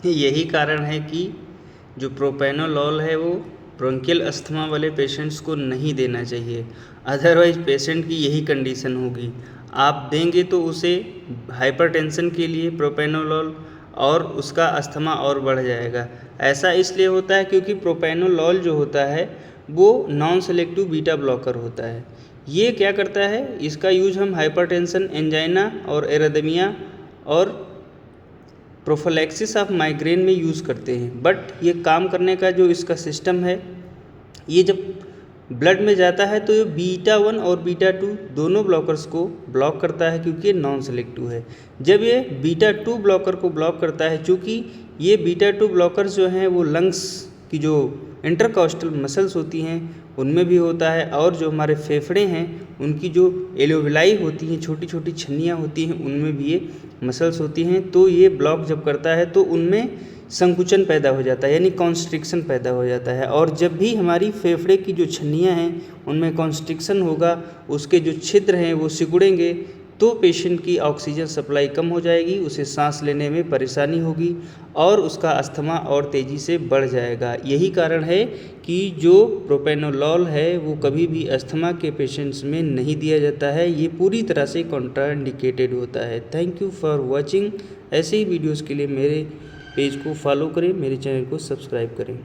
यही कारण है कि जो प्रोपेनोलॉल है वो ब्रोंकियल अस्थमा वाले पेशेंट्स को नहीं देना चाहिए। अदरवाइज पेशेंट की यही कंडीशन होगी। आप देंगे तो उसे हाइपरटेंशन के लिए प्रोपेनोलॉल, और उसका अस्थमा और बढ़ जाएगा। ऐसा इसलिए होता है क्योंकि प्रोपेनोलॉल जो होता है वो नॉन सेलेक्टिव बीटा ब्लॉकर होता है। ये क्या करता है, इसका यूज हम हाइपरटेंशन, एंजाइना और एरिथमिया और प्रोफिलैक्सिस ऑफ माइग्रेन में यूज़ करते हैं। बट ये काम करने का जो इसका सिस्टम है, ये जब ब्लड में जाता है तो ये बीटा 1 और बीटा 2 दोनों ब्लॉकर्स को ब्लॉक करता है क्योंकि ये नॉन सेलेक्टिव है। जब ये बीटा 2 ब्लॉकर को ब्लॉक करता है, चूँकि ये बीटा 2 ब्लॉकर्स जो हैं वो लंग्स की जो इंटरकॉस्टल मसल्स होती हैं उनमें भी होता है, और जो हमारे फेफड़े हैं उनकी जो एलोविलाई होती हैं, छोटी छोटी छन्नियाँ होती हैं, उनमें भी ये मसल्स होती हैं। तो ये ब्लॉक जब करता है तो उनमें संकुचन पैदा हो जाता है, यानी कॉन्स्ट्रिक्शन पैदा हो जाता है। और जब भी हमारी फेफड़े की जो छन्नियाँ हैं उनमें कॉन्स्ट्रिक्शन होगा, उसके जो छिद्र हैं वो सिकुड़ेंगे, तो पेशेंट की ऑक्सीजन सप्लाई कम हो जाएगी, उसे सांस लेने में परेशानी होगी और उसका अस्थमा और तेज़ी से बढ़ जाएगा। यही कारण है कि जो प्रोपेनोलॉल है वो कभी भी अस्थमा के पेशेंट्स में नहीं दिया जाता है। ये पूरी तरह से कॉन्ट्राइंडिकेटेड होता है। Thank you for watching. ऐसे ही वीडियोज़ के लिए मेरे पेज को फॉलो करें, मेरे चैनल को सब्सक्राइब करें।